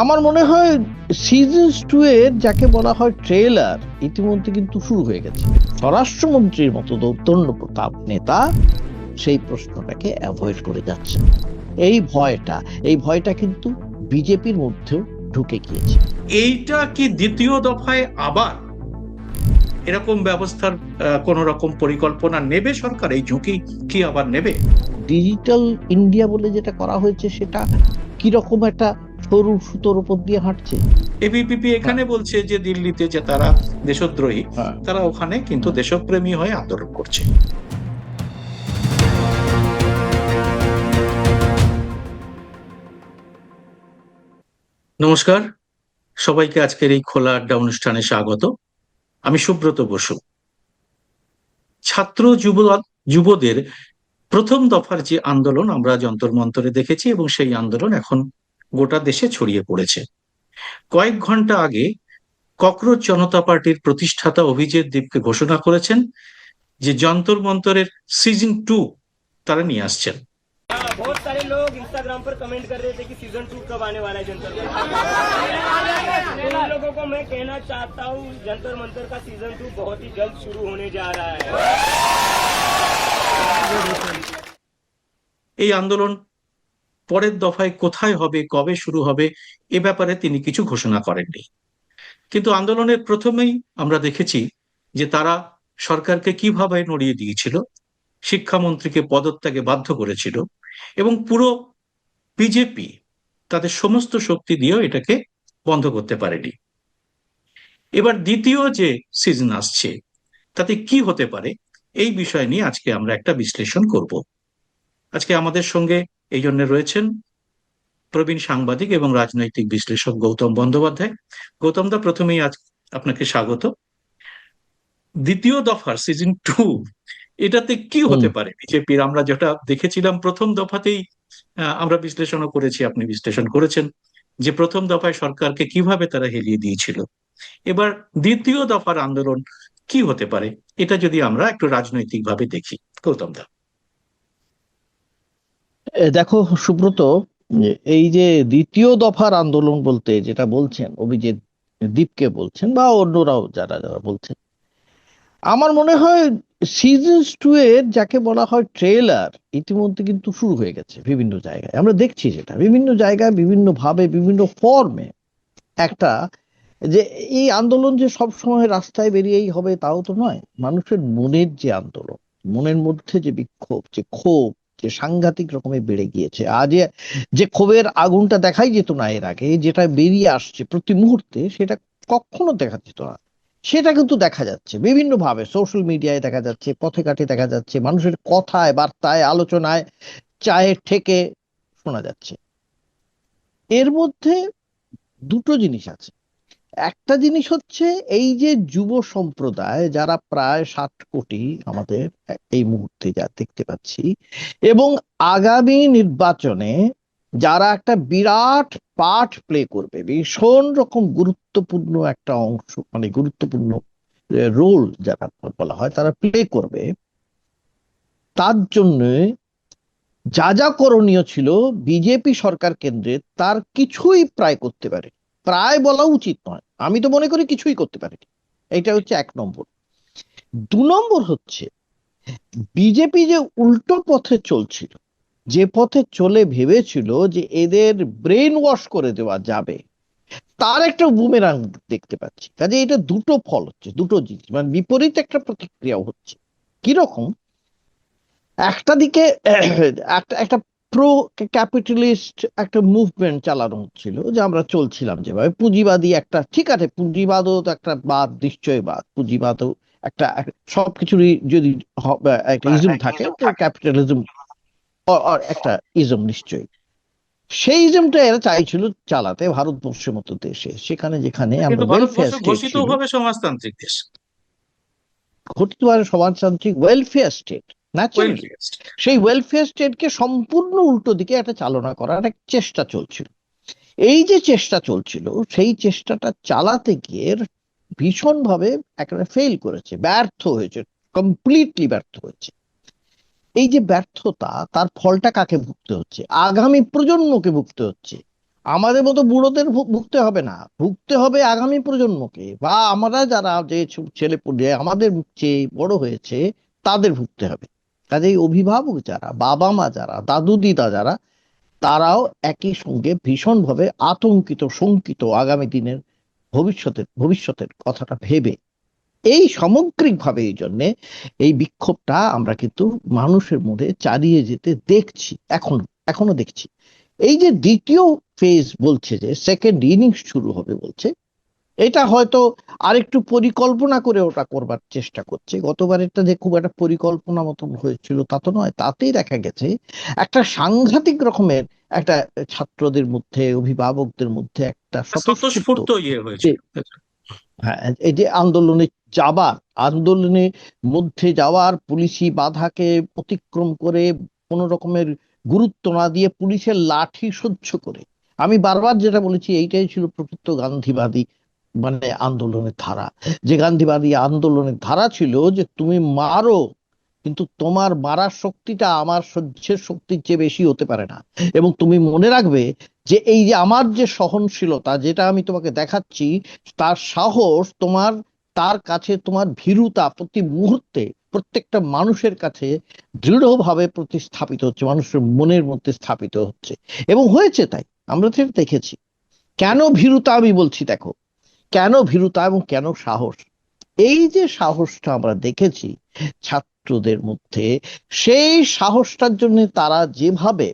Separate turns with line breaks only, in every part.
আমার মনে হয় সিজন 2 এর যাকে বলা হয় ট্রেলার ইতিমধ্যে কিন্তু শুরু হয়ে গেছে। স্বরাষ্ট্রমন্ত্রীর মতো দৌর্দণ্ড প্রতাপ নেতা সেই প্রশ্নটাকে অ্যাভয়েড করে যাচ্ছে। এই ভয়টা কিন্তু বিজেপির মধ্যেও ঢুকে গিয়েছে।
এইটা কি দ্বিতীয় দফায় আবার এরকম ব্যবস্থার কোন রকম পরিকল্পনা নেবে সরকার? এই ঝুঁকি কি আবার নেবে?
ডিজিটাল ইন্ডিয়া বলে যেটা করা হয়েছে সেটা কিরকম একটা সরু সুতোর উপর দিয়ে হাঁটছে।
এবিপিপি
হ্যাঁ,
এখানে বলছে যে দিল্লিতে যে তারা দেশদ্রোহী,
হ্যাঁ,
তারা ওখানে কিন্তু
হ্যাঁ।
দেশপ্রেমী হয়ে আন্দোলন করছে। নমস্কার, সবাইকে আজকের এই খোলা আড্ডা অনুষ্ঠানে স্বাগত। আমি সুব্রত বসু। ছাত্র যুবদের প্রথম দফার যে আন্দোলন আমরা যন্তর মন্তরে দেখেছি, এবং সেই আন্দোলন এখন গোটা দেশে ছড়িয়ে পড়েছে। কয়েক ঘন্টা আগে ককরোচ জনতা পার্টির প্রতিষ্ঠাতা অভিজিৎ দীপকে ঘোষণা করেছেন যে যন্তর মন্তরের সিজন 2 তারা নিয়ে আসছেন।
बहुत सारे लोग इंस्टाग्राम पर कमेंट कर रहे थे कि सीजन 2 कब आने वाला है जंतर मंतर। उन लोगों को मैं कहना चाहता हूँ जंतर मंतर का सीजन 2 बहुत ही जल्द शुरू होने जा रहा है।
এই আন্দোলন পরের দফায় কোথায় হবে, কবে শুরু হবে, এ ব্যাপারে তিনি কিছু ঘোষণা করেননি। কিন্তু আন্দোলনের প্রথমেই আমরা দেখেছি যে তারা সরকারকে কিভাবে নড়িয়ে দিয়েছিল, শিক্ষামন্ত্রীকে পদত্যাগে বাধ্য করেছিল, এবং পুরো বিজেপি তাদের সমস্ত শক্তি দিয়েও এটাকে বন্ধ করতে পারেনি। এবার দ্বিতীয় যে সিজন আসছে তাতে কি হতে পারে, এই বিষয় নিয়ে আজকে আমরা একটা বিশ্লেষণ করব। আজকে আমাদের সঙ্গে এই জন্য রয়েছেন প্রবীণ সাংবাদিক এবং রাজনৈতিক বিশ্লেষক গৌতম বন্দ্যোপাধ্যায়। গৌতম দা, প্রথমেই আজ আপনাকে স্বাগত। দ্বিতীয় দফার সিজন 2 এটাতে কি
হুম।
হতে পারে বিজেপির? আমরা যেটা দেখেছিলাম প্রথম দফাতেই, আমরা বিশ্লেষণও করেছি, আপনি বিশ্লেষণ করেছেন যে প্রথম দফায় সরকারকে কিভাবে তারা হেলিয়ে দিয়েছিল। এবার দ্বিতীয় দফার আন্দোলন কি হতে পারে, এটা যদি আমরা একটু রাজনৈতিক ভাবে দেখি, গৌতম দা।
দেখো সুব্রত, এই যে দ্বিতীয় দফার আন্দোলন বলতে যেটা বলছেন অভিজিৎ দীপকে বলছেন বা অন্যরাও যারা যারা বলছেন, আমার মনে হয় সিজন 2 এর যাকে বলা হয় ট্রেলার ইতিমধ্যে কিন্তু শুরু হয়ে গেছে বিভিন্ন জায়গায়। আমরা দেখছি যেটা বিভিন্ন জায়গায় বিভিন্ন ভাবে বিভিন্ন ফর্মে একটা, যে এই আন্দোলন যে সব সময় রাস্তায় বেরিয়েই হবে তাও তো নয়। মানুষের মনের যে আন্দোলন, মনের মধ্যে যে বিক্ষোভ, যে ক্ষোভ, যে সাংঘাতিক রকমের বেড়ে গিয়েছে। আজ যে ক্ষোভের আগুনটা দেখাই যেত না এর আগে, যেটা বেরিয়ে আসছে প্রতি মুহূর্তে, সেটা কখনো দেখা যেত না। সেটা কিন্তু দেখা যাচ্ছে বিভিন্ন ভাবে, সোশ্যাল মিডিয়ায় দেখা যাচ্ছে, পথে ঘাটে দেখা যাচ্ছে, মানুষের কথায় বার্তায় আলোচনায়, চায়ের ঠেকে শোনা যাচ্ছে। এর মধ্যে দুটো জিনিস আছে। একটা জিনিস হচ্ছে এই যে যুব সম্প্রদায় যারা প্রায় 60 কোটি আমাদের এই মুহূর্তে যা দেখতে পাচ্ছি, এবং আগামী নির্বাচনে যারা একটা বিরাট পার্ট প্লে করবে, ভীষণ রকম গুরুত্বপূর্ণ একটা অংশ, মানে গুরুত্বপূর্ণ রোল যারা বলা হয় তারা প্লে করবে, তার জন্য যা যা করণীয় ছিল বিজেপি সরকার কেন্দ্রে তার কিছুই প্রায় করতে পারে। প্রায় বলা উচিত নয়, আমি তো মনে করি কিছুই করতে পারেনি। এটা হচ্ছে 1 নম্বর। 2 নম্বর হচ্ছে বিজেপি যে উল্টো পথে চলছিল, যে পথে চলে ভেবেছিল যে এদের ব্রেন ওয়াশ করে দেওয়া যাবে, তার একটা বুমেরাং দেখতে পাচ্ছি। কাজে এটা দুটো ফল হচ্ছে, দুটো জিনিস, মানে বিপরীত একটা প্রতিক্রিয়াও হচ্ছে। কিরকম? একটা দিকে একটা একটা প্রো ক্যাপিটালিস্ট একটা মুভমেন্ট চালানো হচ্ছিল, যে আমরা চলছিলাম যেভাবে পুঁজিবাদী একটা, ঠিক আছে পুঁজিবাদও তো একটা বাদ, নিশ্চয়ই বাদ, পুঁজিবাদও একটা সবকিছুরই যদি একটা ইজম থাকে তো ক্যাপিটালিজম একটা ইজম নিশ্চয়ই। সেই ইজমটা এরা চাইছিল চালাতে ভারতবর্ষের মতো দেশে, সেখানে যেখানে আমরা
কিন্তু ভারতবর্ষ
ওয়েলফেয়ার স্টেট
ঘোষিত
ছিল,
ভাবে সমাজতান্ত্রিক দেশ,
ঘটিত আর সমাজতান্ত্রিক welfare state, naturally
welfare state.
সেই ওয়েলফেয়ার স্টেটকে সম্পূর্ণ উল্টো দিকে একটা চালনা করার এক চেষ্টা চলছিল। এই যে চেষ্টা চলছিল, সেই চেষ্টাটা চালাতে গিয়ে ভীষণভাবে একেবারে ফেল করেছে, ব্যর্থ হয়েছে, কমপ্লিটলি ব্যর্থ হয়েছে। এই যে ব্যর্থতা, তার ফলটা কাকে ভুগতে হচ্ছে? আগামী প্রজন্মকে ভুগতে হচ্ছে। আমাদের মতো বুড়োদের ভুগতে হবে না, ভুগতে হবে আগামী প্রজন্মকে, বা আমরা যারা যে ছেলে পুলে আমাদের চেয়ে বড় হয়েছে তাদের ভুগতে হবে। কাজেই অভিভাবক যারা, বাবা মা যারা, দাদু দিদা যারা, তারাও একই সঙ্গে ভীষণভাবে আতঙ্কিত, শঙ্কিত আগামী দিনের ভবিষ্যতের কথাটা ভেবে। এই সামগ্রিকভাবে এই জন্যে এই বিক্ষোভটা আমরা কিন্তু মানুষের মধ্যে চালিয়ে যেতে দেখছি, এখনো দেখছি। এই যে দ্বিতীয় ফেজ বলছে, যে সেকেন্ড ইনিংস শুরু হবে বলছে, এটা হয়তো আরেকটু পরিকল্পনা করে ওটা করবার চেষ্টা করছে। গতবারেরটা যে খুব একটা পরিকল্পনা মতন হয়েছিল তা তো নয়, তাতেই দেখা গেছে একটা সাংঘাতিক রকমের একটা ছাত্রদের মধ্যে, অভিভাবকদের মধ্যে একটা স্বতঃস্ফূর্ত,
স্বতঃস্ফূর্ত ইয়ে হয়েছিল।
হ্যাঁ, এই যে আন্দোলনের মধ্যে যাওয়ার, পুলিশি বাধাকে অতিক্রম করে, কোন রকমের গুরুত্ব না দিয়ে পুলিশের লাঠি সহ্য করে, আমি বারবার যেটা বলেছি, এইটাই ছিল প্রকৃত গান্ধীবাদী মানে আন্দোলনের ধারা। যে গান্ধীবাদী আন্দোলনের ধারা ছিল যে তুমি মারো, কিন্তু তোমার মারার শক্তিটা আমার সহ্যের শক্তির চেয়ে বেশি হতে পারে না। এবং তুমি মনে রাখবে যে এই যে আমার যে সহনশীলতা যেটা আমি তোমাকে দেখাচ্ছি, তার সাহস তোমার, তার কাছে তোমার ভীরুতা প্রতি মুহূর্তে প্রত্যেকটা মানুষের কাছে দৃঢ়ভাবে প্রতিস্থাপিত হচ্ছে, মানুষের মনের মধ্যে স্থাপিত হচ্ছে। এবং হয়েছে তাই, আমরা তো এটা দেখেছি। কেন ভীরুতা আমি বলছি, দেখো কেন ভীরুতা এবং কেন সাহস। এই যে সাহসটা আমরা দেখেছি ছাত্রদের মধ্যে, সেই সাহসটার জন্য তারা যেভাবে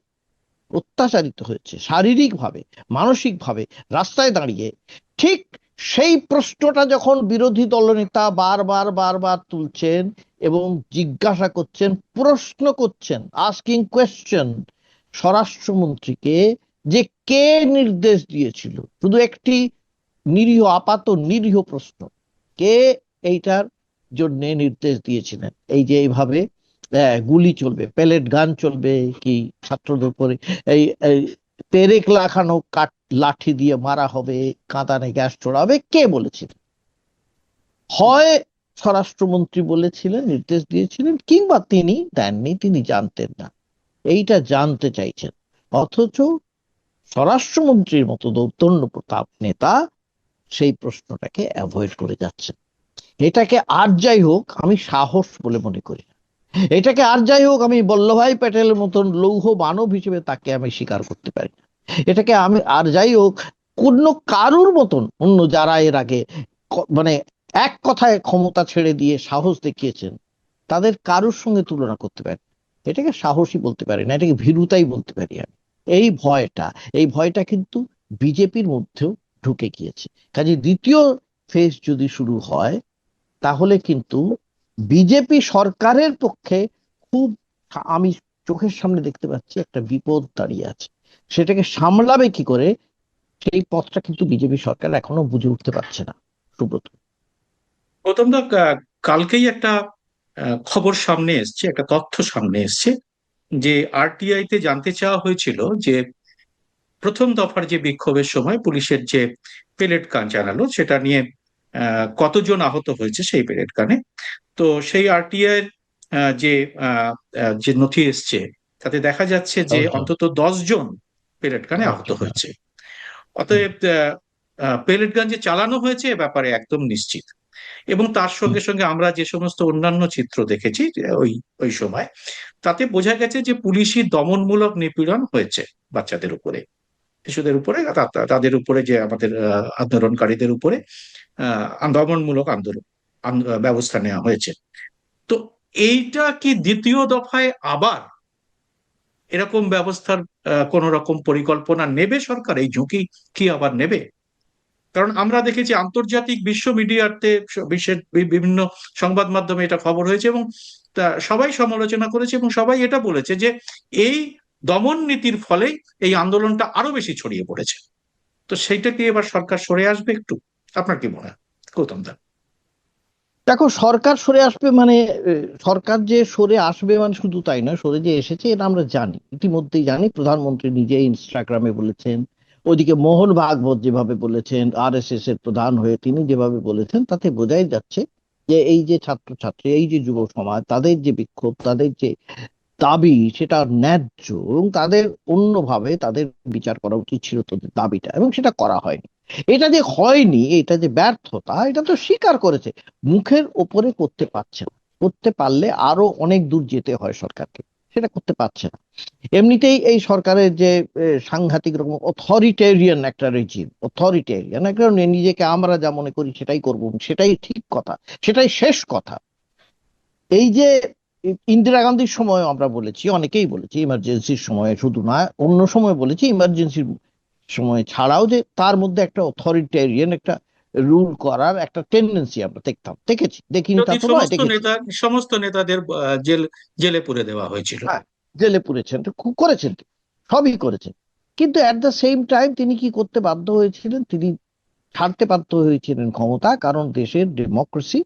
অত্যাচারিত হয়েছে শারীরিকভাবে, মানসিকভাবে, রাস্তায় দাঁড়িয়ে, ঠিক সেই প্রশ্নটা যখন বিরোধী দলনেতা বারবার বারবার তুলছেন এবং জিজ্ঞাসা করছেন, প্রশ্ন করছেন, আস্কিং কোয়েশ্চেন স্বরাষ্ট্রমন্ত্রীকে, যে কে নির্দেশ দিয়েছিল, শুধু একটি নিরীহ, আপাত নিরীহ প্রশ্ন, কে এইটার জন্য নির্দেশ দিয়েছিলেন এই যে এইভাবে গুলি চলবে, পেলেট গান চলবে, কি ছাত্রদের উপরে এই এই পেরেক লাগানো লাঠি দিয়ে মারা হবে, কাঁদানে গ্যাস ছোড়া হবে, কে বলেছিলেন? হয় স্বরাষ্ট্রমন্ত্রী বলেছিলেন, নির্দেশ দিয়েছিলেন, কিংবা তিনি দেননি, তিনি জানতেন না, এইটা জানতে চাইছেন। অথচ স্বরাষ্ট্রমন্ত্রীর মতো দৌর্দণ্য প্রতাপ নেতা সেই প্রশ্নটাকে অ্যাভয়েড করে যাচ্ছেন। এটাকে আর যাই হোক আমি সাহস বলে মনে করি না। এটাকে আর যাই হোক আমি বল্লভভাই প্যাটেলের মতন লৌহ মানব হিসেবে তাকে আমি স্বীকার করতে পারি না। এটাকে আমি আর যাই হোক অন্য কারুর মতন, অন্য যারা এর আগে মানে এক কথায় ক্ষমতা ছেড়ে দিয়ে সাহস দেখিয়েছেন, তাদের কারুর সঙ্গে তুলনা করতে পারি না। এটাকে সাহসী বলতে পারি না, এটাকে ভীরুতাই বলতে পারি আমি। এই ভয়টা কিন্তু বিজেপির মধ্যেও ঢুকে গিয়েছে। কাজে দ্বিতীয় ফেজ যদি শুরু হয়, তাহলে কিন্তু বিজেপি সরকারের পক্ষে খুব, আমি চোখের সামনে দেখতে পাচ্ছি একটা বিপদ দাঁড়িয়ে আছে। সেটাকে সামলাবে কি করে, সেই পথটা কিন্তু বিজেপি সরকার এখনো বুঝে উঠতে পারছে না, সুব্রত।
প্রথম তো কালকেই একটা খবর সামনে এসছে, একটা তথ্য সামনে এসছে যে আরটিআই তে জানতে চাওয়া হয়েছিল যে প্রথম দফার যে বিক্ষোভের সময় পুলিশের যে পেলেট গান চালালো সেটা নিয়ে কতজন আহত হয়েছে সেই পেলেট গানে। তো সেই আরটিআই এর যে যে নথি এসছে তাতে দেখা যাচ্ছে যে অন্তত 10 জন পেলেট গানে আহত হয়েছে। অতএব পেলেট গান যে চালানো হয়েছে এ ব্যাপারে একদম নিশ্চিত। এবং তার সঙ্গে সঙ্গে আমরা যে সমস্ত অন্যান্য চিত্র দেখেছি ওই ওই সময়, তাতে বোঝা গেছে যে পুলিশি দমনমূলক নিপীড়ন হয়েছে বাচ্চাদের উপরে, শিশুদের উপরে, তাদের উপরে, যে আমাদের আন্দোলনকারীদের উপরে দমনমূলক ব্যবস্থা নেওয়া হয়েছে। তো এইটা কি দ্বিতীয় দফায় আবার এরকম ব্যবস্থার কোন রকম পরিকল্পনা নেবে সরকার? এই ঝুঁকি কি আবার নেবে? কারণ আমরা দেখেছি আন্তর্জাতিক বিশ্ব মিডিয়াতে, বিশ্বের বিভিন্ন সংবাদ মাধ্যমে এটা খবর হয়েছে এবং সবাই সমালোচনা করেছে এবং সবাই এটা বলেছে যে এই দমন নীতির ফলেই এই আন্দোলনটা আরো বেশি ছড়িয়ে পড়েছে। তো সেইটা কি এবার সরকার সরে আসবে একটু? আপনার কি মনে হয়, গৌতম দা?
দেখো, সরকার সরে আসবে মানে সরকার যে সরে আসবে মানে শুধু তাই নয়, সরে যে এসেছে এটা আমরা জানি, ইতিমধ্যেই জানি। প্রধানমন্ত্রী নিজে ইনস্টাগ্রামে বলেছেন, ওদিকে মোহন ভাগবত যেভাবে বলেছেন, আরএসএস এর প্রধান হয়ে তিনি যেভাবে বলেছেন, তাতে বোঝাই যাচ্ছে যে এই যে ছাত্রছাত্রী, এই যে যুব সমাজ, তাদের যে বিক্ষোভ, তাদের যে দাবি সেটা ন্যায্য এবং তাদের অন্যভাবে তাদের বিচার করা উচিত ছিল তাদের দাবিটা, এবং সেটা করা হয়নি। এটা যে হয়নি, এটা যে ব্যর্থতা, এটা তো স্বীকার করেছে, মুখের ওপরে করতে পারছে না। করতে পারলে আরো অনেক দূর যেতে হয় সরকারকে, সেটা করতে পারছে না। এমনিতেই এই সরকারের যে সাংঘাতিক রকম অথরিটেরিয়ান একটা রেজিম, অথরিটেরিয়ান একটা, নিজেকে আমরা যা মনে করি সেটাই করব, সেটাই ঠিক কথা, সেটাই শেষ কথা। এই যে ইন্দিরা গান্ধীর সময় আমরা বলেছি, অনেকেই বলেছি ইমার্জেন্সির সময় শুধু না, অন্য সময় বলেছি ইমার্জেন্সির সময় ছাড়াও, যে তার মধ্যে একটা অথরিটেরিয়ান একটা রুল করার একটা টেন্ডেন্সি আমরা দেখেছি, দেখিনি তা
যদি
তো নয়, দেখেছি।
সমস্ত নেতাদের জেলে পুরে দেওয়া হয়েছিল।
হ্যাঁ, জেলে পুরেছেন, করেছেন, সবই করেছেন। কিন্তু অ্যাট দ্য সেম টাইম তিনি কি করতে বাধ্য হয়েছিলেন? তিনি ছাড়তে বাধ্য হয়েছিলেন ক্ষমতা, কারণ দেশের ডেমোক্রেসি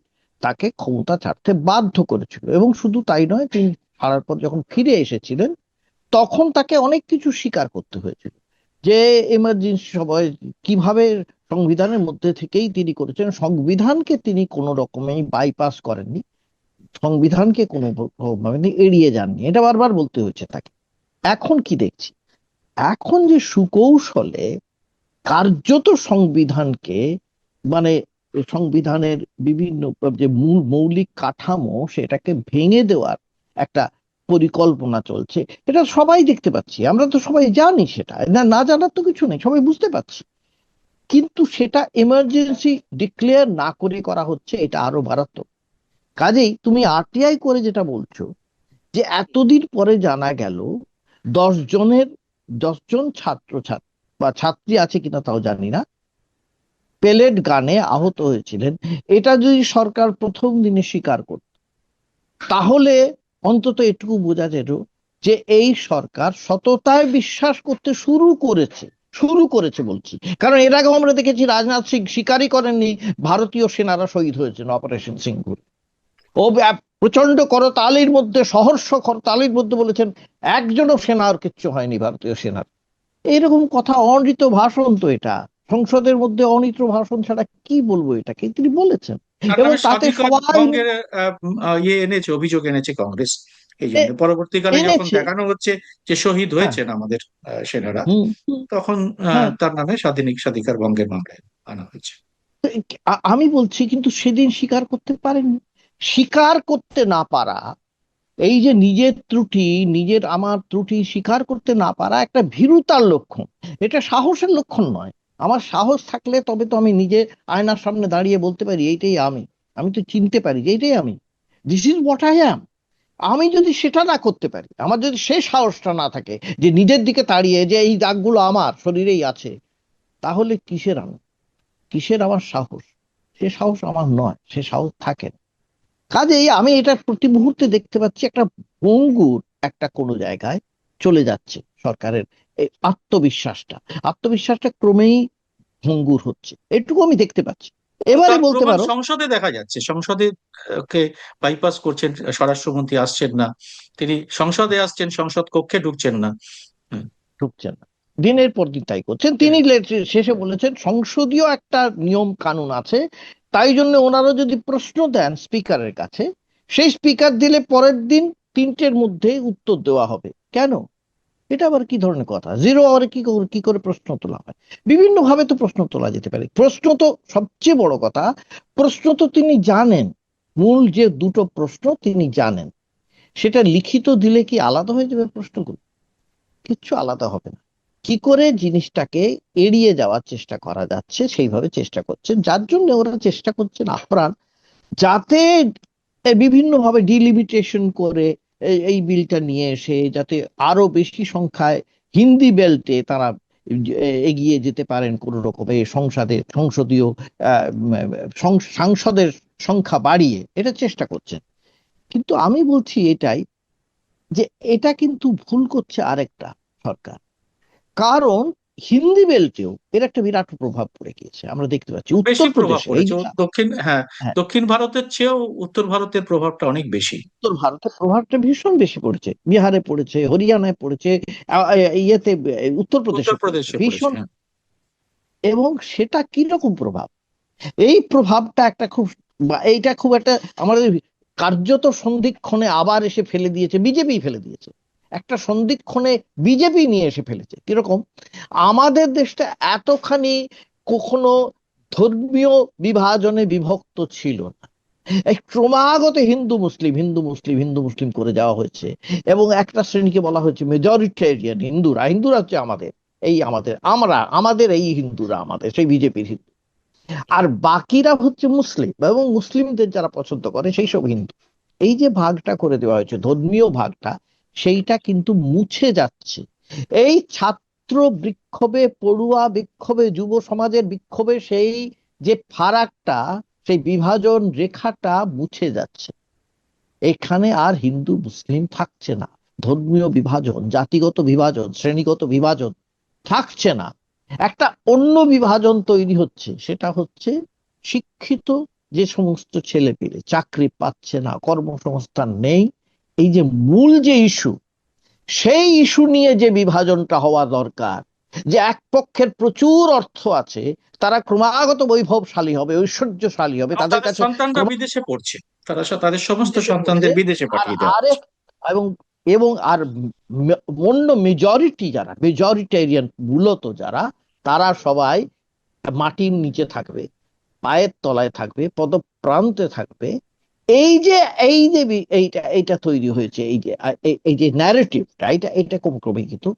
তাকে ক্ষমতা ছাড়তে বাধ্য করেছিল। এবং শুধু তাই নয়, তিনি ছাড়ার পর যখন ফিরে এসেছিলেন তখন তাকে অনেক কিছু স্বীকার করতে হয়েছিল, যে এমার্জেন্সি সময় কিভাবে সংবিধানের মধ্যে থেকেই তিনি করেছেন, সংবিধানকে তিনি কোনো রকমেই বাইপাস করেননি, সংবিধানকে কোনো ভাবে এড়িয়ে যাননি, এটা বারবার বলতে হয়েছে তাকে। এখন কি দেখছি? এখন যে সুকৌশলে কার্যত সংবিধানকে, মানে সংবিধানের বিভিন্ন যে মূল মৌলিক কাঠামো সেটাকে ভেঙে দেওয়ার একটা পরিকল্পনা চলছে, এটা সবাই দেখতে পাচ্ছি, আমরা তো সবাই জানি, সেটা না, না জানার তো কিছু নেই, সবাই বুঝতে পারছি। কিন্তু সেটা এমার্জেন্সি ডিক্লেয়ার না করে করা হচ্ছে, এটা আরো মারাত্মক। কাজেই তুমি আরটিআই করে যেটা বলছো, যে এতদিন পরে জানা গেল 10 জনের 10 জন ছাত্র ছাত্রী বা ছাত্রী আছে কিনা তাও জানি না, পেলেট গানে আহত হয়েছিলেন। এটা যদি সরকার প্রথম দিনে স্বীকার করত, তাহলে অন্তত এটুকু বোঝা যেত যে এই সরকার সততায় বিশ্বাস করতে শুরু করেছে বলছি। কারণ এর আগেও আমরা দেখেছি রাজনাথ সিং স্বীকারই করেননি ভারতীয় সেনারা শহীদ হয়েছেন অপারেশন সিঙ্গুর। ও প্রচন্ড করতালির মধ্যে, সহর্ষ করতালির মধ্যে বলেছেন একজনও সেনার কিচ্ছু হয়নি ভারতীয় সেনার। এইরকম কথা, অনৃত ভাষণ তো এটা, সংসদের মধ্যে অনৃত ভাষণ ছাড়া কি বলবো এটাকে, তিনি বলেছেন।
তার
এবং
নামে
তাতে
স্বাধিকার
সবাই
ভঙ্গের অভিযোগ এনেছে কংগ্রেস। এই জন্য পরবর্তীকালে যখন
এনেছে।
দেখানো হচ্ছে যে শহীদ
হ্যাঁ।
হয়েছেন আমাদের সেনারা,
হুম হুম,
তখন
হ্যাঁ।
তার নামে স্বাধিকার ভঙ্গের মামলা আনা হয়েছে।
আমি বলছি, কিন্তু সেদিন স্বীকার করতে পারেননি। স্বীকার করতে না পারা, এই যে নিজের ত্রুটি, আমার ত্রুটি স্বীকার করতে না পারা একটা ভীরুতার লক্ষণ, এটা সাহসের লক্ষণ নয়। আমার সাহস থাকলে তবে তো আমি নিজে আয়নার সামনে দাঁড়িয়ে বলতে পারি এইটাই আমি, আমি তো চিনতে পারি যে এইটাই আমি, this is what I am. আমি যদি সেটা না করতে পারি, আমার যদি সেই সাহসটা না থাকে যে নিজের দিকে তাড়িয়ে যে এই দাগগুলো আমার শরীরেই আছে, তাহলে কিসের আমার সাহস? সে সাহস আমার নয়, সে সাহস থাকে না। কাজেই আমি এটা প্রতি মুহূর্তে দেখতে পাচ্ছি, একটা ভঙ্গুর একটা কোনো জায়গায় চলে যাচ্ছে সরকারের এই আত্মবিশ্বাসটা ক্রমেই ভঙ্গুর হচ্ছে, এটুকু আমি দেখতে পাচ্ছি। এবারে
তার
বলতে
প্রমাণ
পারো,
সংসদে দেখা যাচ্ছে। সংসদে কে বাইপাস করছেন, স্বরাষ্ট্রমন্ত্রী আসছেন না, তিনি সংসদে আসছেন, সংসদ কক্ষে ঢুকছেন না। হুম,
ঢুকছেন না, দিনের পর দিন তাই করছেন। তিনি শেষে বলেছেন সংসদীয় একটা নিয়ম কানুন আছে, তাই জন্য ওনারা যদি প্রশ্ন দেন স্পিকারের কাছে, সেই স্পিকার দিলে পরের দিন 3টের মধ্যে উত্তর দেওয়া হবে। কেন? এটা আবার কি ধরনের কথা? 0 আওয়ারে কি করে প্রশ্ন তোলা হয়? বিভিন্ন ভাবে তো প্রশ্ন তোলা যেতে পারে। প্রশ্ন তো সবচেয়ে বড় কথা, প্রশ্ন তো তিনি জানেন, মূল যে দুটো প্রশ্ন তিনি জানেন, সেটা লিখিত দিলে কি আলাদা হয়ে যাবে প্রশ্নগুলো? কিচ্ছু আলাদা হবে না। কি করে জিনিসটাকে এড়িয়ে যাওয়ার চেষ্টা করা যাচ্ছে সেইভাবে চেষ্টা করছেন, যার জন্য ওরা চেষ্টা করছেন আপ্রাণ, যাতে বিভিন্ন ভাবে ডিলিমিটেশন করে এই বিলটা নিয়ে এসে যাতে আরো বেশি সংখ্যায় হিন্দি বেল্টে তারা এগিয়ে যেতে পারেন, কোন রকমে সংসদীয় সাংসদের সংখ্যা বাড়িয়ে এটা চেষ্টা করছেন। কিন্তু আমি বলছি এটাই, যে এটা কিন্তু ভুল করছে আরেকটা সরকার। কারণ হিন্দি বেল্টেও এর একটা বিরাট প্রভাব পড়ে গিয়েছে, আমরা দেখতে পাচ্ছি
বেশি প্রভাব
উত্তরপ্রদেশে এই
পড়েছে হ্যাঁ,
হ্যাঁ,
দক্ষিণ ভারতের চেয়েও উত্তর ভারতের প্রভাবটা অনেক বেশি।
উত্তর ভারতের প্রভাবটা ভীষণ বেশি পড়েছে, বিহারে পড়েছে, হরিয়ানায় পড়েছে, ইয়েতে উত্তরপ্রদেশে পড়েছে
উত্তরপ্রদেশে পড়েছে,
ভীষণ।
হ্যাঁ।
এবং সেটা কি রকম প্রভাব? এই প্রভাবটা একটা খুব, এইটা খুব একটা আমাদের কার্যত সন্ধিক্ষণে আবার এসে ফেলে দিয়েছে, বিজেপি ফেলে দিয়েছে, একটা সন্ধিক্ষণে বিজেপি নিয়ে এসে ফেলেছে। কিরকম? আমাদের দেশটা এতখানি কখনো ধর্মীয় বিভাজনে বিভক্ত ছিল না। এই ক্রমাগত হিন্দু মুসলিম হিন্দু মুসলিম হিন্দু মুসলিম করে যাওয়া হয়েছে, এবং একটা শ্রেণীকে বলা হয়েছে মেজরিটেরিয়ান হিন্দুরা, হিন্দুরা হচ্ছে আমাদের, এই আমাদের, আমাদের এই হিন্দুরা আমাদের, সেই বিজেপির হিন্দু, আর বাকিরা হচ্ছে মুসলিম এবং মুসলিমদের যারা পছন্দ করে সেই সব হিন্দু। এই যে ভাগটা করে দেওয়া হয়েছে, ধর্মীয় ভাগটা, সেইটা কিন্তু মুছে যাচ্ছে। এই ছাত্র বিক্ষোভে, পড়ুয়া বিক্ষোভে, যুব সমাজের বিক্ষোভে সেই যে ফারাকটা, সেই বিভাজন রেখাটা মুছে যাচ্ছে। এখানে আর হিন্দু মুসলিম থাকছে না, ধর্মীয় বিভাজন, জাতিগত বিভাজন, শ্রেণীগত বিভাজন থাকছে না। একটা অন্য বিভাজন তৈরি হচ্ছে, সেটা হচ্ছে শিক্ষিত যে সমস্ত ছেলে পেলে চাকরি পাচ্ছে না, কর্মসংস্থান নেই, এই যে মূল যে ইস্যু, সেই ইস্যু নিয়ে যে বিভাজনটা হওয়া দরকার, যে এক পক্ষের প্রচুর অর্থ আছে, তারা ক্রমাগত বৈভবশালী হবে, ঐশ্বর্যশালী হবে, তাদের
তাদের
কাছে
সন্তানরা বিদেশে পড়ছে, তাদের সমস্ত সন্তানদের বিদেশে পাঠিয়ে দেওয়া
আরে,
হচ্ছে।
এবং এবং আর অন্য মেজরিটি যারা, মেজরিটেরিয়ান মূলত যারা, তারা সবাই মাটির নিচে থাকবে, পায়ের তলায় থাকবে, পদপ্রান্তে থাকবে। এই যে এইটা তৈরি হয়েছে, এই যে ন্যারেটিভটা, এটা ক্রমে কিন্তু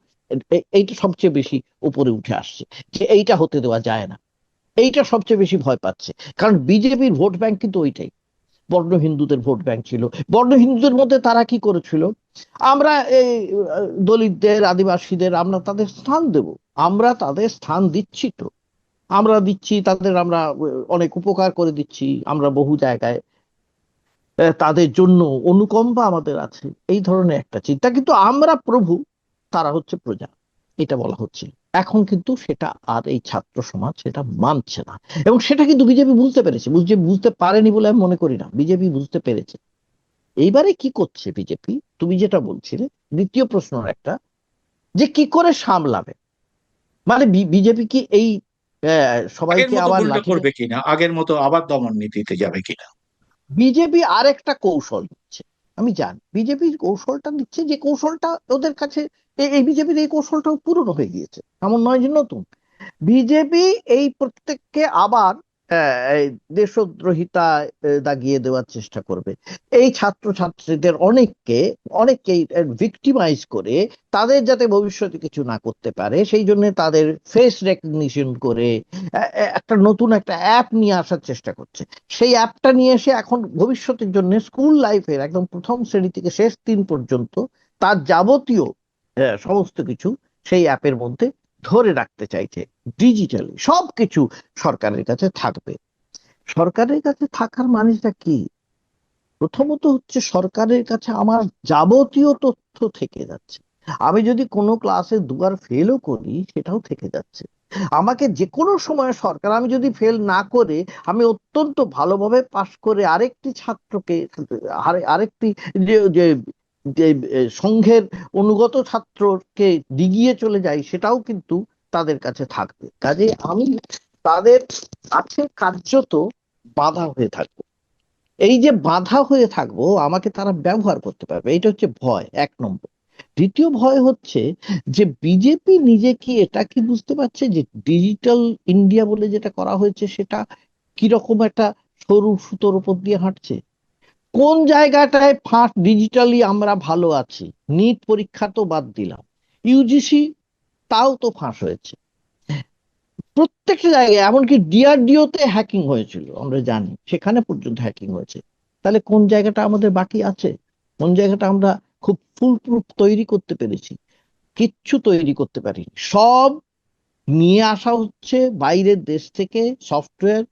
এইটা সবচেয়ে বেশি উপরে উঠে আসছে, যে এইটা হতে দেওয়া যায় না। এইটা সবচেয়ে বেশি ভয় পাচ্ছে, কারণ বিজেপির ভোট ব্যাংক কিন্তু ওইটাই, বর্ণ হিন্দুদের ভোট ব্যাংক ছিল। বর্ণ হিন্দুদের মধ্যে তারা কি করেছিল, আমরা এই দলিতদের, আদিবাসীদের আমরা তাদের স্থান দেব, আমরা তাদের স্থান দিচ্ছি তো, আমরা দিচ্ছি তাদের, আমরা অনেক উপকার করে দিচ্ছি, আমরা বহু জায়গায় তাদের জন্য অনুকম্পা আমাদের আছে, এই ধরনের একটা চিন্তা। কিন্তু আমরা প্রভু, তারা হচ্ছে প্রজা, এটা বলা হচ্ছিল। এখন কিন্তু সেটা আর এই ছাত্র সমাজ সেটা মানছে না, এবং সেটা কিন্তু বিজেপি বুঝতে পেরেছে। বুঝতে পারেনি বলে আমি মনে করি না, বিজেপি বুঝতে পেরেছে। এইবারে কি করছে বিজেপি, তুমি যেটা বলছিলে, দ্বিতীয় প্রশ্ন একটা, যে কি করে সামলাবে, মানে বিজেপি কি এই
আগের
সবাইকে
মতো
আবার
উল্টো
লাঠি,
করবে কিনা, আগের মতো আবার দমন নীতিতে যাবে কিনা?
বিজেপি আরেকটা কৌশল নিচ্ছে। আমি জানি বিজেপির কৌশলটা নিচ্ছে, যে কৌশলটা ওদের কাছে, এই বিজেপির এই কৌশলটাও পুরনো হয়ে গিয়েছে, এমন নয় যে নতুন। বিজেপি এই প্রত্যেককে আবার এই দেশদ্রোহিতায় দাগিয়ে দেওয়ার চেষ্টা করবে। এই ছাত্রছাত্রীদের অনেককেই ভিক্টিমাইজ করে, তাদের যাতে ভবিষ্যতে কিছু না করতে পারে, সেই জন্য তাদের ফেস রেকগনিশন করে একটা নতুন একটা অ্যাপ নিয়ে আসার চেষ্টা করছে। সেই অ্যাপটা নিয়ে এসে এখন ভবিষ্যতের জন্য স্কুল লাইফের একদম প্রথম শ্রেণী থেকে শেষ দিন পর্যন্ত তার যাবতীয় সমস্ত কিছু সেই অ্যাপের মধ্যে ধরে রাখতে চাইছে। ডিজিটালি সবকিছু সরকারের কাছে থাকবে। সরকারের কাছে থাকার মানেটা কি? প্রথমত হচ্ছে সরকারের কাছে আমার যাবতীয় তথ্য থেকে যাচ্ছে। আমি যদি কোনো ক্লাসে দুবার ফেলও করি, সেটাও থেকে যাচ্ছে। আমাকে যে কোনো সময় সরকার, আমি যদি ফেল না করে আমি অত্যন্ত ভালোভাবে পাশ করে আরেকটি ছাত্রকে, আরেকটি যে যে যে সংঘের অনুগত ছাত্রকে ডিগিয়ে চলে যাই, সেটাও কিন্তু তাদের কাছে থাকবে। কাজে আমি তাদের কাছে কার্যত বাধা হয়ে থাকবো। এই যে বাধা হয়ে থাকবো, আমাকে তারা ব্যবহার করতে পারবে, এটা হচ্ছে ভয়, এক নম্বর। দ্বিতীয় ভয় হচ্ছে যে বিজেপি নিজে কি এটা কি বুঝতে পারছে যে ডিজিটাল ইন্ডিয়া বলে যেটা করা হয়েছে, সেটা কিরকম একটা সরু সুতোর উপর দিয়ে হাঁটছে। কোন জায়গাটায় ফাঁস, ডিজিটালি আমরা ভালো আছি, নিট পরীক্ষা তো বাদ দিলাম, ইউজিসি তাও তো ফাঁস হয়েছে প্রত্যেকটা জায়গায়, এমনকি ডিআরডিও তে হ্যাকিং হয়েছিল, আমরা জানি সেখানে পর্যন্ত হ্যাকিং হয়েছে। তাহলে কোন জায়গাটা আমাদের বাকি আছে? কোন জায়গাটা আমরা খুব ফুল প্রুফ তৈরি করতে পেরেছি? কিচ্ছু তৈরি করতে পারিনি। সব নিয়ে আসা হচ্ছে বাইরের দেশ থেকে, সফটওয়্যার,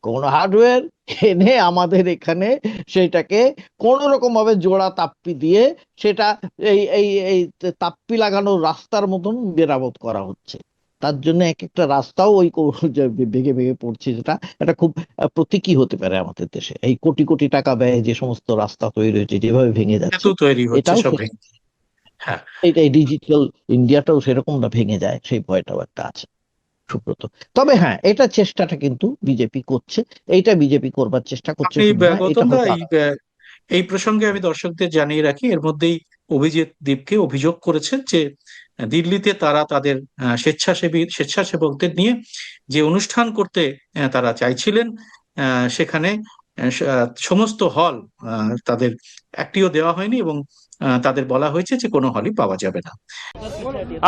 কোন হার্ডওয়্যার এনে আমাদের এখানে সেটাকে কোন রকম ভাবে জোড়া তাপ্পি দিয়ে সেটা এই এই এই তাপ্পি লাগানো রাস্তার মতন মেরামত করা হচ্ছে। তার জন্য এক একটা রাস্তাও ওই যে ভেঙে ভেঙে পড়ছে, যেটা এটা খুব প্রতীকী হতে পারে আমাদের দেশে। এই কোটি কোটি টাকা ব্যয়ে যে সমস্ত রাস্তা তৈরি হয়েছে, যেভাবে ভেঙে
এত
যাচ্ছে,
তৈরি হচ্ছে
এটাও
সব ভেঙে। হ্যাঁ,
এই ডিজিটাল ইন্ডিয়াটাও সেরকম না ভেঙে যায়, সেই ভয়টাও একটা আছে, সুব্রত। তবে হ্যাঁ, এটা চেষ্টাটা কিন্তু বিজেপি করছে, এইটা বিজেপি করবার চেষ্টা করছে
আপনি
শুধু না, এটা
গৌতম দা,
হয়তো
এই এই প্রসঙ্গে আমি দর্শকদের জানিয়ে রাখি, এর মধ্যেই অভিজিৎ দীপকে অভিযোগ করেছেন যে দিল্লিতে তারা তাদের স্বেচ্ছাসেবকদের নিয়ে যে অনুষ্ঠান করতে তারা চাইছিলেন, সেখানে সমস্ত হল তাদের একটিও দেওয়া হয়নি এবং তাদের বলা হয়েছে যে কোনো হলই পাওয়া যাবে না।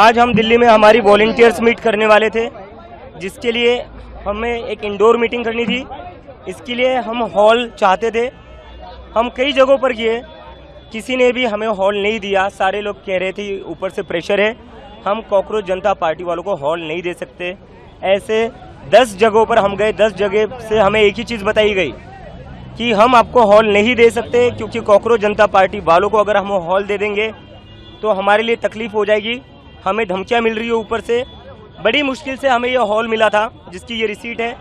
आज हम दिल्ली में हमारी वॉलंटियर्स मीट करने वाले थे, जिसके लिए हमें एक इंडोर मीटिंग करनी थी। इसके लिए हम हॉल चाहते थे। हम कई जगहों पर गए, किसी ने भी हमें हॉल नहीं दिया। सारे लोग कह रहे थे ऊपर से प्रेशर है, हम कॉकरोच जनता पार्टी वालों को हॉल नहीं दे सकते। ऐसे 10 जगहों पर हम गए, 10 जगह से हमें एक ही चीज़ बताई गई कि हम आपको हॉल नहीं दे सकते, क्योंकि कॉकरोच जनता पार्टी वालों को अगर हम हॉल दे देंगे तो हमारे लिए तकलीफ हो जाएगी। हमें धमकियां मिल रही है ऊपर से। बड़ी मुश्किल से हमें ये हॉल मिला था, जिसकी ये रिसीट है।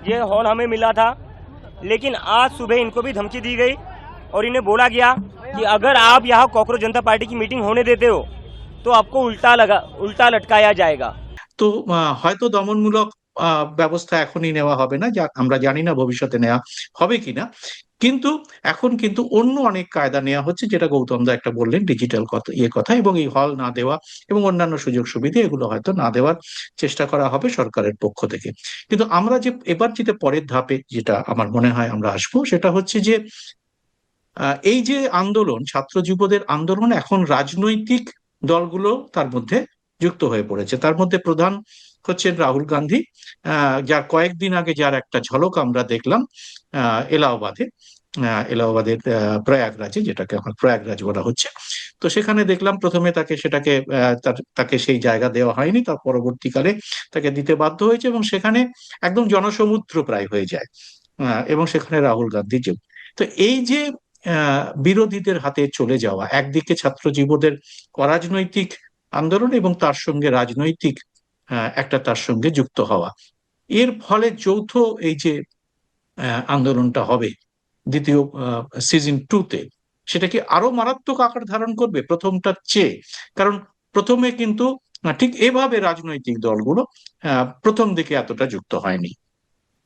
ये हॉल हमें मिला था, लेकिन आज सुबह इनको भी धमकी दी गई और इन्हें बोला गया कि अगर आप यहाँ कॉकरोच जनता पार्टी की मीटिंग होने देते हो तो आपको उल्टा लटकाया जाएगा।
তো হয়তো দমনমূলক ব্যবস্থা এখনই নেওয়া হবে না, যা আমরা জানি না ভবিষ্যতে নেওয়া হবে কিনা, কিন্তু এখন কিন্তু অন্য অনেক কায়দা নেওয়া হচ্ছে, যেটা গৌতম দা একটা বললেন, ডিজিটাল কথা এবং এই হল না দেওয়া এবং অন্যান্য সুযোগ সুবিধা এগুলো হয়তো না দেওয়ার চেষ্টা করা হবে সরকারের পক্ষ থেকে। কিন্তু আমরা যে এবার যেটা পরের ধাপে যেটা আমার মনে হয় আমরা আসবো, সেটা হচ্ছে যে এই যে আন্দোলন, ছাত্র যুবদের আন্দোলন, এখন রাজনৈতিক দলগুলো তার মধ্যে যুক্ত হয়ে পড়েছে। তার মধ্যে প্রধান হচ্ছেন রাহুল গান্ধী, যার কয়েকদিন আগে যার একটা ঝলক আমরা দেখলাম এলাহাবাদের প্রয়াগরাজে, যেটাকে এখন প্রয়াগরাজ বলা হচ্ছে। তো সেখানে দেখলাম প্রথমে তাকে সেই জায়গা দেওয়া হয়নি, তার পরবর্তীকালে তাকে দিতে বাধ্য হয়েছে এবং সেখানে একদম জনসমুদ্র প্রায় হয়ে যায় এবং সেখানে রাহুল গান্ধী যোগ। তো এই যে বিরোধীদের হাতে চলে যাওয়া, একদিকে ছাত্র যুবদের অরাজনৈতিক আন্দোলন এবং তার সঙ্গে রাজনৈতিক তার সঙ্গে যুক্ত হওয়া, এর ফলে যৌথ এই যে আন্দোলনটা হবে দ্বিতীয় সিজন 2-তে, সেটা কি আরো মারাত্মক আকার ধারণ করবে প্রথমটার চেয়ে? কারণ প্রথমে কিন্তু ঠিক এভাবে রাজনৈতিক দলগুলো প্রথম দিকে এতটা যুক্ত হয়নি।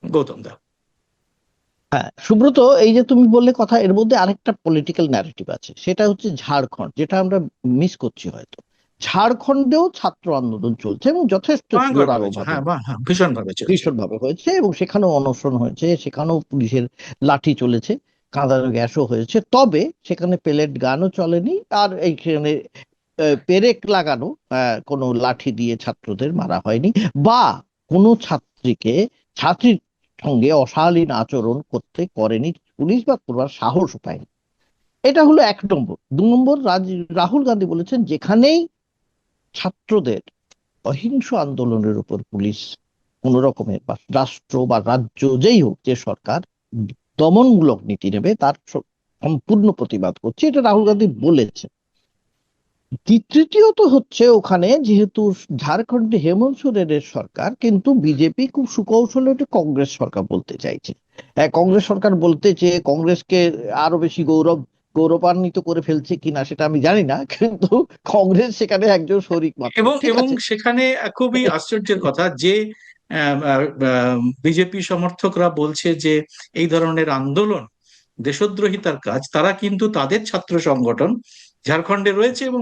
গৌতম দা।
হ্যাঁ সুব্রত, এই যে তুমি বললে কথা, এর মধ্যে আরেকটা পলিটিক্যাল ন্যারেটিভ আছে, সেটা হচ্ছে ঝাড়খণ্ড, যেটা আমরা মিস করছি হয়তো। ঝাড়খণ্ডেও ছাত্র আন্দোলন চলছে এবং যথেষ্ট ভীষণভাবে হয়েছে এবং সেখানেও অনশন হয়েছে, সেখানেও পুলিশের লাঠি চলেছে, কাঁদানো গ্যাসও হয়েছে। তবে সেখানে পেলেট গানও চলেনি, আর এইখানে পেরেক লাগানো কোনো লাঠি দিয়ে ছাত্রদের মারা হয়নি, বা কোনো ছাত্রীর সঙ্গে অশালীন আচরণ করেনি পুলিশ, বা করবার সাহস পায়নি। এটা হলো 1 নম্বর। 2 নম্বর, রাহুল গান্ধী বলেছেন যেখানেই ছাত্রদের অহিংস আন্দোলনের উপর পুলিশ কোন রকমের, বা রাষ্ট্র বা রাজ্য যেই হোক, যে সরকার দমনমূলক নীতি নেবে তার সম্পূর্ণ প্রতিবাদ করছে, এটা রাহুল গান্ধী বলেছেন। তৃতীয়ত হচ্ছে, ওখানে যেহেতু ঝাড়খণ্ডে হেমন্ত সোরেনের সরকার, কিন্তু বিজেপি খুব সুকৌশলে ওটা কংগ্রেস সরকার বলতে চাইছে। কংগ্রেস সরকার বলতে চেয়ে কংগ্রেসকে আরো বেশি গৌরবান্বিত করে ফেলছে কিনা সেটা আমি জানি না, কিন্তু কংগ্রেস সেখানে একজন শরিক মাত্র।
এবং সেখানে খুবই আশ্চর্যের কথা যে বিজেপি সমর্থকরা বলছে যে এই ধরনের আন্দোলন দেশদ্রোহিতার কাজ। তারা কিন্তু তাদের ছাত্র সংগঠন ঝাড়খণ্ডে রয়েছে এবং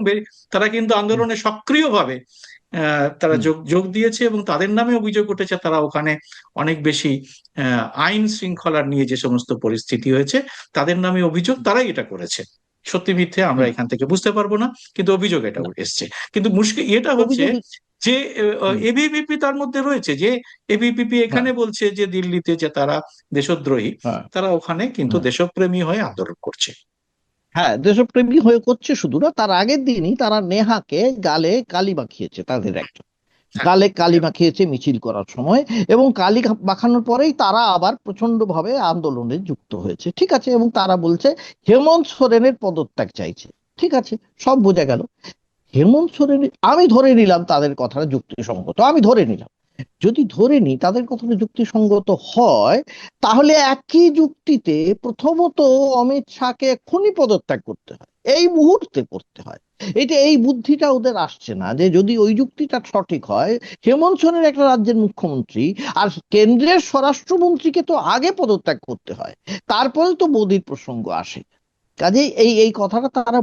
তারা কিন্তু আন্দোলনে সক্রিয়ভাবে তারা যোগ দিয়েছে এবং তাদের নামে অভিযোগ উঠেছে তারা ওখানে অনেক বেশি আইন শৃঙ্খলার নিয়ে যে সমস্ত পরিস্থিতি হয়েছে, তাদের নামে অভিযোগ, তারাই এটা করেছে। সত্যি মিথ্যে আমরা এখান থেকে বুঝতে পারবো না, কিন্তু অভিযোগ এটা এসছে। কিন্তু মুশকিল এটা হচ্ছে যে এবিভিপি তার মধ্যে রয়েছে, যে এবিভিপি এখানে বলছে যে দিল্লিতে যে তারা দেশদ্রোহী, তারা ওখানে কিন্তু দেশপ্রেমী হয়ে আন্দোলন করছে।
হ্যাঁ, দেশপ্রেমী হয়ে করছে। শুধু না, তার আগের দিনই তারা নেহাকে গালে কালি মাখিয়েছে, তাদের একজন গালে কালি মাখিয়েছে মিছিল করার সময়, এবং কালি মাখানোর পরেই তারা আবার প্রচন্ড ভাবে আন্দোলনে যুক্ত হয়েছে। ঠিক আছে, এবং তারা বলছে হেমন্ত সোরেনের পদত্যাগ চাইছে। ঠিক আছে, সব বোঝা গেল। হেমন্ত সোরেন, আমি ধরে নিলাম তাদের কথাটা যুক্তিসঙ্গত, আমি ধরে নিলাম, যদি ধরে নি তাদের কথাটা যুক্তিসঙ্গত হয়, তাহলে একই যুক্তিতে প্রথমত অমিত শাহকে এক্ষুনি পদত্যাগ করতে হয়। এই মুহূর্তে করতে হয়। এই বুদ্ধিটা ওদের আসছে না, যে যদি ওই যুক্তিটা সঠিক হয়, হেমন্ত সোরেনের একটা রাজ্যের মুখ্যমন্ত্রী আর কেন্দ্রের স্বরাষ্ট্রমন্ত্রীকে তো আগে পদত্যাগ করতে হয়, তারপরে তো মোদির প্রসঙ্গ আসে। কাজেই এই কথাটা তারা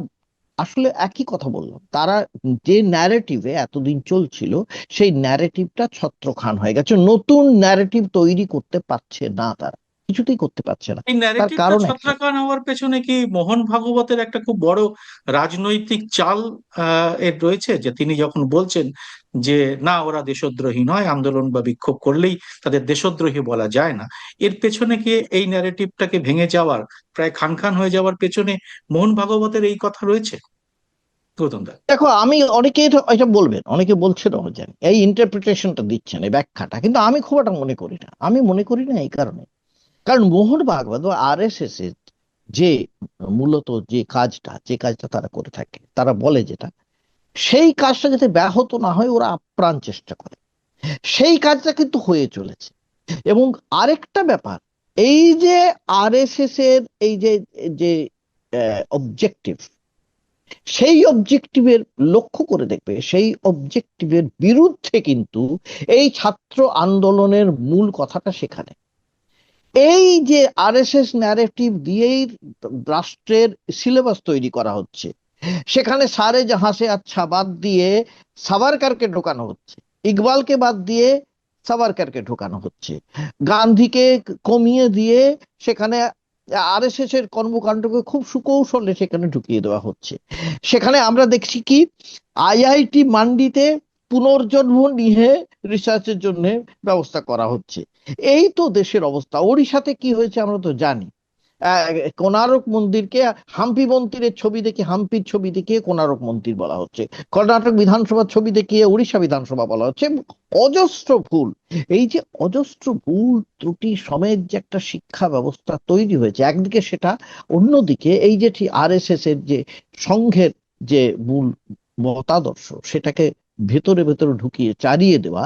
আসলে একই কথা বললাম, তারা যে ন্যারেটিভে এতদিন চলছিল সেই ন্যারেটিভটা ছত্রখান হয়ে গেছে, নতুন ন্যারেটিভ তৈরি করতে পারছে না, তারা কিছুতেই করতে পারছে না।
এই
তার
ন্যারেটিভটা
কারণ একটা,
ছত্রাকান হওয়ার পেছনে কি মোহন ভাগবতের একটা খুব বড় রাজনৈতিক চাল এর রয়েছে, যে তিনি যখন বলছেন যে না ওরা দেশদ্রোহী নয়, আন্দোলন বা বিক্ষোভ করলেই তাদের দেশদ্রোহী বলা যায় না, এর পেছনে কি এই ন্যারেটিভটাকে ভেঙে যাওয়ার, প্রায় খান খান হয়ে যাওয়ার পেছনে মোহন ভাগবতের এই কথা রয়েছে? গৌতম দা।
দেখো আমি অনেকে এটা এটা বলবেন, অনেকে বলছেন, জানি এই ইন্টারপ্রিটেশনটা দিচ্ছেন, এই ব্যাখ্যাটা, কিন্তু আমি খুব একটা মনে করি না। আমি মনে করি না এই কারণে, কারণ মোহন ভাগবত বা আরএসএস এর যে মূলত যে কাজটা তারা করে থাকে, তারা বলে যেটা, সেই কাজটা যাতে ব্যাহত না হয় ওরা আপ্রাণ চেষ্টা করে, সেই কাজটা কিন্তু হয়ে চলেছে। এবং আরেকটা ব্যাপার, এই যে আরএসএস এর এই যে যে অবজেক্টিভ, সেই অবজেক্টিভের লক্ষ্য করে দেখবে, সেই অবজেক্টিভের বিরুদ্ধে কিন্তু এই ছাত্র আন্দোলনের মূল কথাটা সেখানে। এই যে আরএসএস ন্যারেটিভ দিয়েই রাষ্ট্রের সিলেবাস তৈরি করা হচ্ছে, সেখানে সারে জাহাঁ সে আচ্ছা বাদ দিয়ে সাভারকারকে ঢোকানো হচ্ছে, ইকবালকে বাদ দিয়ে সাভারকারকে ঢোকানো হচ্ছে, গান্ধীকে কমিয়ে দিয়ে সেখানে আরএসএস এর কর্মকাণ্ডকে খুব সুকৌশলে সেখানে ঢুকিয়ে দেওয়া হচ্ছে। সেখানে আমরা দেখছি কি, আইআইটি মান্ডিতে পুনর্জন্ম নিয়ে রিসার্চের জন্য ব্যবস্থা করা হচ্ছে। এই তো দেশের অবস্থা। ওড়িশাতে কি হয়েছে আমরা তো জানি, আহ, কোণারক মন্দিরকে হাম্পি মন্দিরের ছবি দেখে, হাম্পির ছবি দেখিয়ে কোণারক মন্দির বলা হচ্ছে, কর্ণাটক বিধানসভার ছবি দেখিয়ে উড়িষ্যা বিধানসভা বলা হচ্ছে। অজস্র ভুল, এই যে অজস্র ভুল ত্রুটি সমেত যে একটা শিক্ষা ব্যবস্থা তৈরি হয়েছে একদিকে সেটা, অন্যদিকে এই যে আরএসএস এর যে সংঘের যে মূল মতাদর্শ, সেটাকে ভেতরে ভেতরে ঢুকিয়ে চালিয়ে দেওয়া,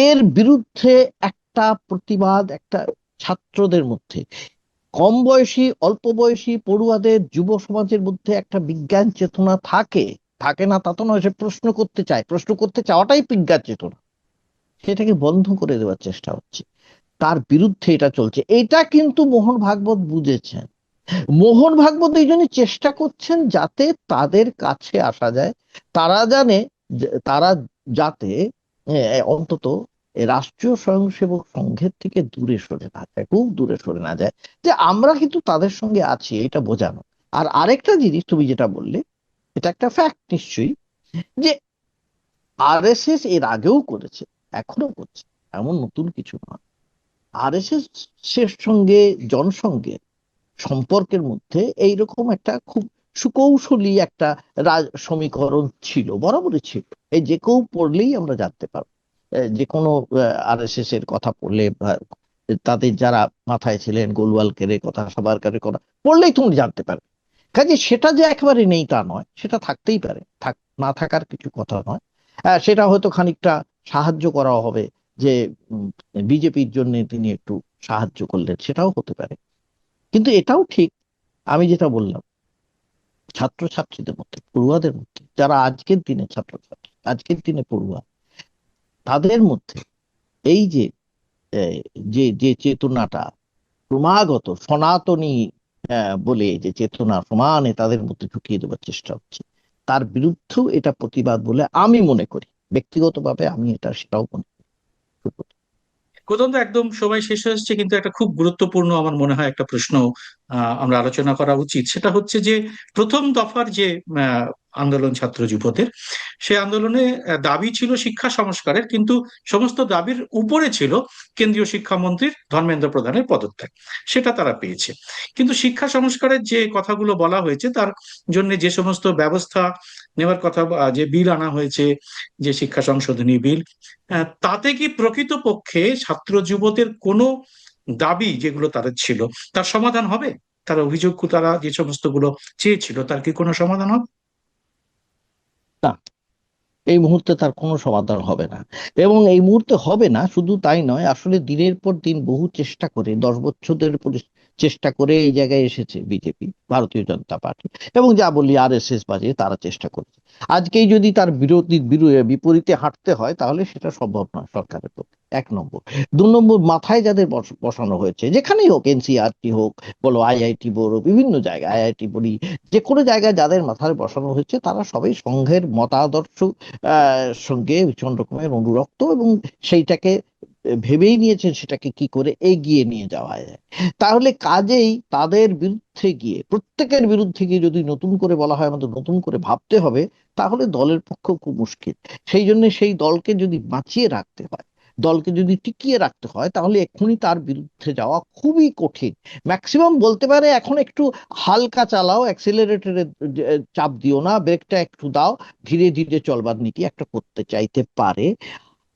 এর বিরুদ্ধে একটা প্রতিবাদ, একটা ছাত্রদের মধ্যে, কম বয়সী অল্প বয়সী পড়ুয়াদের, যুব সমাজের মধ্যে একটা বিজ্ঞান চেতনা থাকে, থাকে না তা তো নয়, সে প্রশ্ন করতে চায়, প্রশ্ন করতে চাওয়াটাই বিজ্ঞান চেতনা, সেটাকে বন্ধ করে দেওয়ার চেষ্টা হচ্ছে, তার বিরুদ্ধে এটা চলছে। এটা কিন্তু মোহন ভাগবত বুঝেছেন। মোহন ভাগবত এই জন্য চেষ্টা করছেন যাতে তাদের কাছে আসা যায়, তারা জানে তারা যাতে অন্তত রাষ্ট্রীয় স্বয়ংসেবক সংঘের থেকে দূরে সরে না যায়, খুব দূরে সরে না যায়, যে আমরা কিন্তু তাদের সঙ্গে আছি, এটা বোঝানো। আর আরেকটা জিনিস তুমি যেটা বললে, এটা একটা ফ্যাক্ট নিশ্চয়ই, যে আরএসএস এর আগেও করেছে, এখনো করছে, এমন নতুন কিছু নয়। আরএসএস এর সঙ্গে জনসংঘের সম্পর্কের মধ্যে এইরকম একটা খুব সুকৌশলী একটা সমীকরণ ছিল, বরাবরই ছিল। এই যে কেউ পড়লেই আমরা জানতে পারবো, যে কোনো আরএসএস এর কথা পড়লে বা তাদের যারা মাথায় ছিলেন, গোলওয়ালকারের কথা, সাভারকারের কথা পড়লেই তুমি জানতে পারবে। কাজে সেটা যে একেবারে নেই তা নয়, সেটা থাকতেই পারে, না থাকার কিছু কথা নয়। সেটা হয়তো খানিকটা সাহায্য করা হবে, যে বিজেপির জন্য তিনি একটু সাহায্য করলেন, সেটাও হতে পারে। কিন্তু এটাও ঠিক, আমি যেটা বললাম, ছাত্রছাত্রীদের মধ্যে, পড়ুয়াদের মধ্যে, যারা আজকের দিনে ছাত্রছাত্রী, আজকের দিনে পড়ুয়া, তাদের মধ্যে এই যে আহ, যে যে চেতনাটা ক্রমাগত সনাতনী বলে যে চেতনা সমানে তাদের মধ্যে ঢুকিয়ে দেওয়ার চেষ্টা হচ্ছে, তার বিরুদ্ধেও এটা প্রতিবাদ বলে আমি মনে করি। ব্যক্তিগতভাবে আমি এটা সেটাও মনে করি।
গৌতম দা, একদম সময় শেষ হয়ে এসেছে, কিন্তু একটা খুব গুরুত্বপূর্ণ আমার মনে হয় একটা প্রশ্ন আমরা আলোচনা করা উচিত। সেটা হচ্ছে যে প্রথম দফার যে আন্দোলন ছাত্র যুবদের, সে আন্দোলনে দাবি ছিল শিক্ষা সংস্কারের, কিন্তু সমস্ত দাবির উপরে ছিল কেন্দ্রীয় শিক্ষামন্ত্রীর ধর্মেন্দ্র প্রধানের পদত্যাগ। সেটা তারা পেয়েছে। কিন্তু শিক্ষা সংস্কারের যে কথাগুলো বলা হয়েছে, তার জন্য যে সমস্ত ব্যবস্থা নেওয়ার কথা, যে বিল আনা হয়েছে, যে শিক্ষা সংশোধনী বিল, তাতে কি প্রকৃতপক্ষে ছাত্র যুবদের কোনো দাবি যেগুলো তাদের ছিল তার সমাধান হবে? তারা অভিযোগ, তারা যে সমস্ত গুলো চেয়েছিল, তার কি কোনো সমাধান হবে?
না, এই মুহূর্তে তার কোনো সমাধান হবে না। এবং এই মুহূর্তে হবে না শুধু তাই নয়, আসলে দিনের পর দিন বহু চেষ্টা করে 10 বছরের চেষ্টা করে এই জায়গায় এসেছে বিজেপি, ভারতীয় জনতা পার্টি, এবং যা বলি RSS বাজে তারা চেষ্টা করেছে। আজকেই যদি তার বিপরীতে হাঁটতে হয় তাহলে সেটা সম্ভব নয় সরকারের পক্ষে, 1 নম্বর। 2 নম্বর, মাথায় যাদের বসানো হয়েছে, যেখানেই হোক, NCERT হোক, বলো IIT বলো, বিভিন্ন জায়গায় IIT বলি, যে কোনো জায়গায় যাদের মাথায় বসানো হয়েছে তারা সবাই সংঘের মতাদর্শ সঙ্গে ভীষণ রকমের অনুরক্ত, এবং সেইটাকে ভেবেই নিয়েছেন সেটাকে কি করে এগিয়ে নিয়ে যাওয়া যায়। তাহলে কাজেই তাদের বিরুদ্ধে গিয়ে, প্রত্যেকের বিরুদ্ধে গিয়ে যদি নতুন করে বলা হয় আমাদের নতুন করে ভাবতে হবে, তাহলে দলের পক্ষে খুব মুশকিল। সেই জন্য সেই দলকে যদি বাঁচিয়ে রাখতে হয়, দলকে যদি টিকিয়ে রাখতে হয়, তাহলে এক্ষুনি তার বিরুদ্ধে যাওয়া খুবই কঠিন। ম্যাক্সিমাম বলতে পারে এখন একটু হালকা চালাও, অ্যাক্সিলারেটরে চাপ দিও না, ব্রেকটা একটু দাও, ধীরে ধীরে চলবার নীতি একটা করতে চাইতে পারে।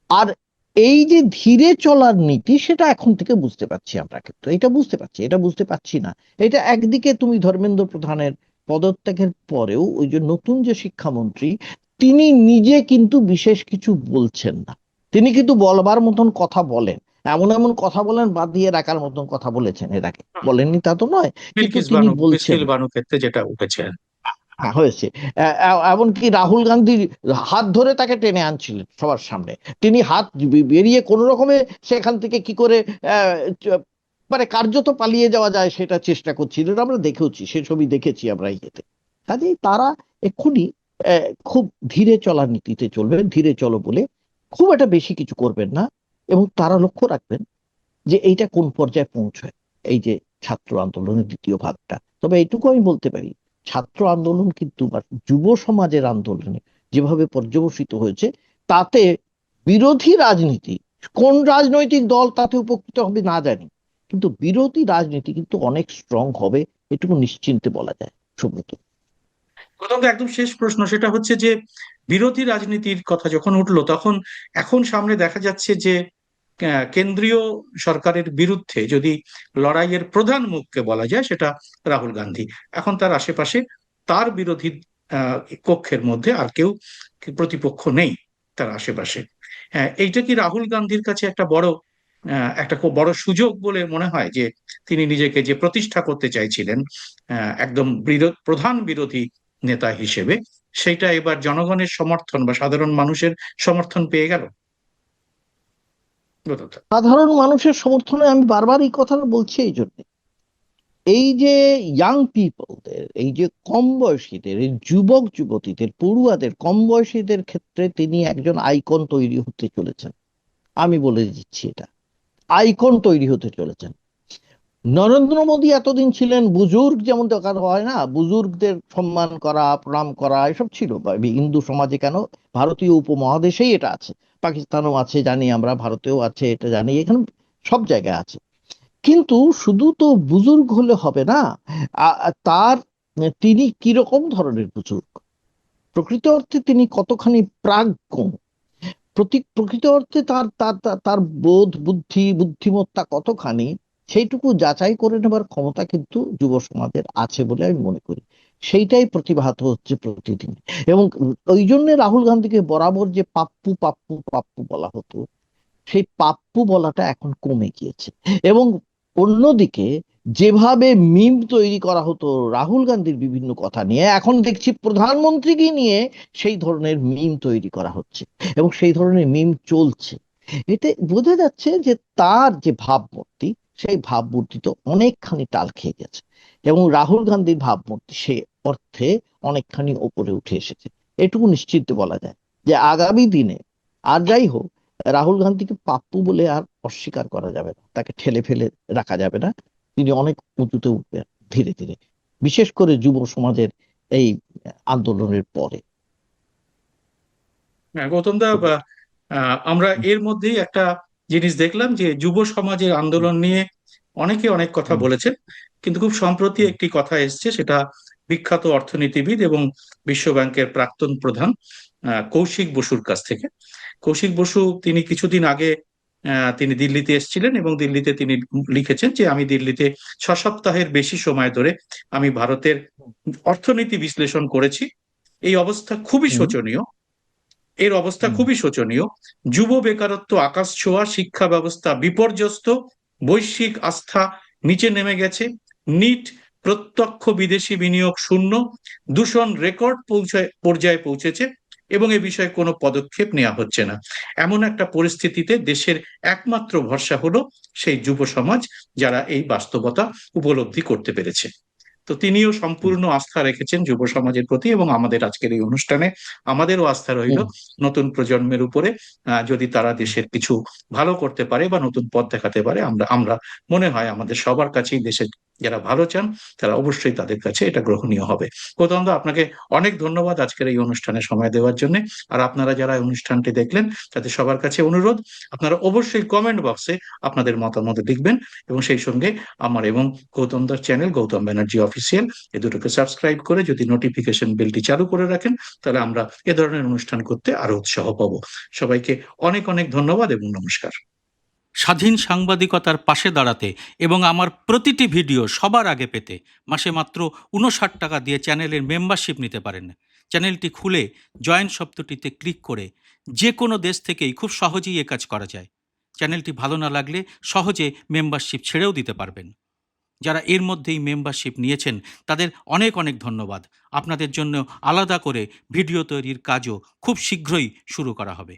আর এই যে ধীরে চলার নীতি, সেটা এখন থেকে বুঝতে পারছি আমরা, কিন্তু এটা বুঝতে পারছি, এটা বুঝতে পারছি না। এটা একদিকে তুমি ধর্মেন্দ্র প্রধানের পদত্যাগের পরেও ওই যে নতুন যে শিক্ষামন্ত্রী, তিনি নিজে কিন্তু বিশেষ কিছু বলছেন না। তিনি কিন্তু বলবার মতন কথা বলেন, এমন এমন কথা বলেন, বাদ দিয়ে রাখার মতন কথা বলেছেন এর আগে, বলেননি তা তো নয়, কিন্তু
বিলকিস
তিনি
বানু,
বলছেন।
মিছিল বানু ক্ষেত্রে যেটা উঠেছে।
হ্যাঁ, হয়েছে। এমনকি রাহুল গান্ধী হাত ধরে তাকে টেনে আনছিলেন সবার সামনে, তিনি হাত বেরিয়ে কোনো রকমে সেখান থেকে কি করে আহ, চ- মানে কার্যত পালিয়ে যাওয়া যায় সেটা চেষ্টা করছিলেন, আমরা দেখেওছি, সে ছবি দেখেছি আমরা ইয়েতে। কাজেই তারা এক্ষুনি খুব ধীরে চলার নীতিতে চলবেন, ধীরে চলো বলে খুব একটা বেশি কিছু করবেন না, এবং তারা লক্ষ্য রাখবেন যে এইটা কোন পর্যায়ে পৌঁছয়, এই যে ছাত্র আন্দোলনের দ্বিতীয় ভাগটা। তবে এইটুকু আমি বলতে পারি, ছাত্র আন্দোলন কিন্তু বা যুব সমাজের আন্দোলনে যেভাবে পর্যবসিত হয়েছে, তাতে বিরোধী রাজনীতি, কোন রাজনৈতিক দল তাতে উপকৃত হবে না জানি, কিন্তু বিরোধী রাজনীতি কিন্তু অনেক স্ট্রং হবে, এটুকু নিশ্চিন্তে বলা যায়, সুব্রত।
প্রথম একদম শেষ প্রশ্ন, সেটা হচ্ছে যে বিরোধী রাজনীতির কথা যখন উঠলো, তখন এখন সামনে দেখা যাচ্ছে যে কেন্দ্রীয় সরকারের বিরুদ্ধে যদি লড়াইয়ের প্রধান মুখকে বলা যায়, সেটা রাহুল গান্ধী। এখন তার আশেপাশে তার বিরোধী কক্ষের মধ্যে আর কেউ প্রতিপক্ষ নেই তার আশেপাশে। এইটা কি রাহুল গান্ধীর কাছে একটা একটা খুব বড় সুযোগ বলে মনে হয়, যে তিনি নিজেকে যে প্রতিষ্ঠা করতে চাইছিলেন একদম প্রধান বিরোধী নেতা হিসেবে, সেটা এবার জনগণের সমর্থন বা সাধারণ মানুষের সমর্থন পেয়ে গেল?
সাধারণ মানুষের সমর্থনে আমি বারবার এই কথাটা বলছি এই জন্য, এই যে ইয়াং পিপলদের, এই যে কম বয়সীদের, এই যুবক যুবতীদের, পড়ুয়াদের, কম বয়সীদের ক্ষেত্রে তিনি একজন আইকন তৈরি হতে চলেছেন। আমি বলে দিচ্ছি, এটা আইকন তৈরি হতে চলেছেন। নরেন্দ্র মোদী এতদিন ছিলেন বুজুর্গ, যেমন দরকার হয় না, বুজুর্গদের সম্মান করা, প্রণাম করা, এসব ছিল হিন্দু সমাজে, কেন ভারতীয় উপমহাদেশেই এটা আছে, পাকিস্তানও আছে জানি আমরা, ভারতেও আছে এটা জানি, এখানে সব জায়গায় আছে। কিন্তু শুধু তো বুজুর্গ হলে হবে না, তার তিনি কিরকম ধরনের বুজুর্গ, প্রকৃত অর্থে তিনি কতখানি প্রাজ্ঞ, প্রকৃত অর্থে তার তার তার তার বোধ বুদ্ধি বুদ্ধিমত্তা কতখানি, সেইটুকু যাচাই করে নেবার ক্ষমতা কিন্তু যুব সমাজের আছে বলে আমি মনে করি। সেইটাই প্রতিভাত হচ্ছে প্রতিদিন। এবং ওই জন্য রাহুল গান্ধীকে বরাবর যে পাপ্পু পাপ্পু পাপ্পু বলা হতো, সেই পাপ্পু বলাটা এখন কমে গিয়েছে। এবং অন্যদিকে যেভাবে মিম তৈরি করা হতো রাহুল গান্ধীর বিভিন্ন কথা নিয়ে, এখন দেখছি প্রধানমন্ত্রীকে নিয়ে সেই ধরনের মিম তৈরি করা হচ্ছে, এবং সেই ধরনের মিম চলছে। এতে বোঝা যাচ্ছে যে তার যে ভাবমূর্তি, সেই ভাবমূর্তি তো অনেকখানি টাল খেয়ে গেছে, এবং রাহুল গান্ধীর ভাবমূর্তি সে অর্থে অনেকখানি ওপরে উঠে এসেছে। এটুকু নিশ্চিত বলা যায় যে আগামী দিনে, আর যাই হোক, রাহুল গান্ধীকে পাপ্পু বলে আর অস্বীকার করা যাবে না, তাকে ঠেলে ফেলে রাখা যাবে না। তিনি অনেক উঁচুতে উঠবেন ধীরে ধীরে, বিশেষ করে যুব সমাজের এই আন্দোলনের পরে।
হ্যাঁ, গৌতম দা, আমরা এর মধ্যেই একটা জিনিস দেখলাম, যে যুব সমাজের আন্দোলন নিয়ে অনেকে অনেক কথা বলেছেন, কিন্তু খুব সম্প্রতি একটি কথা এসছে, সেটা বিখ্যাত অর্থনীতিবিদ এবং বিশ্ব ব্যাংকের প্রাক্তন প্রধান কৌশিক বসুর কাছ থেকে। কৌশিক বসু, তিনি কিছুদিন আগে তিনি দিল্লিতে এসেছিলেন, এবং দিল্লিতে তিনি লিখেছেন যে আমি দিল্লিতে 6 সপ্তাহের বেশি সময় ধরে আমি ভারতের অর্থনীতি বিশ্লেষণ করেছি। এই অবস্থা খুবই শোচনীয়, এর অবস্থা খুবই শোচনীয়। যুব বেকারত্ব আকাশ ছোঁয়া, শিক্ষা ব্যবস্থা বিপর্যস্ত, বৈশ্বিক আস্থা নিচে নেমে গেছে, নিট প্রত্যক্ষ বিদেশি বিনিয়োগ শূন্য, দূষণ রেকর্ড পর্যায়ে পৌঁছেছে এবং এ বিষয়ে কোনো পদক্ষেপ নেওয়া হচ্ছে না। এমন একটা পরিস্থিতিতে দেশের একমাত্র ভরসা হলো সেই যুব সমাজ, যারা এই বাস্তবতা উপলব্ধি করতে পেরেছে। তো তিনিও সম্পূর্ণ আস্থা রেখেছেন যুব সমাজের প্রতি, এবং আমাদের আজকের এই অনুষ্ঠানে আমাদেরও আস্থা রইল
হুম,
নতুন প্রজন্মের উপরে। যদি তারা দেশের কিছু ভালো করতে পারে বা নতুন পথ দেখাতে পারে, আমরা আমরা মনে হয় আমাদের সবার কাছেই, দেশের যারা ভালো চান তারা অবশ্যই তাদের কাছে এটা গ্রহণীয় হবে। গৌতম দা, আপনাকে অনেক ধন্যবাদ আজকের এই অনুষ্ঠানে সময় দেওয়ার জন্য। আর আপনারা যারা এই অনুষ্ঠানটি দেখলেন, তাদের সবার কাছে অনুরোধ, আপনারা অবশ্যই কমেন্ট বক্সে আপনাদের মতামত লিখবেন, এবং সেই সঙ্গে আমার এবং গৌতম দার চ্যানেল গৌতম ব্যানার্জি অফিসিয়াল, এ দুটোকে সাবস্ক্রাইব করে যদি নোটিফিকেশন বেলটি চালু করে রাখেন, তাহলে আমরা এ ধরনের অনুষ্ঠান করতে আরো উৎসাহ পাবো। সবাইকে অনেক অনেক ধন্যবাদ এবং নমস্কার। স্বাধীন সাংবাদিকতার পাশে দাঁড়াতে এবং আমার প্রতিটি ভিডিও সবার আগে পেতে মাসে মাত্র ৫৯ টাকা দিয়ে চ্যানেলের মেম্বারশিপ নিতে পারেন। চ্যানেলটি খুলে জয়েন শব্দটিতে ক্লিক করে যে কোনো দেশ থেকেই খুব সহজেই এ কাজ করা যায়। চ্যানেলটি ভালো না লাগলে সহজে মেম্বারশিপ ছেড়েও দিতে পারবেন। যারা এর মধ্যেই মেম্বারশিপ নিয়েছেন তাদের অনেক অনেক ধন্যবাদ। আপনাদের জন্য আলাদা করে ভিডিও তৈরির কাজও খুব শীঘ্রই শুরু করা হবে।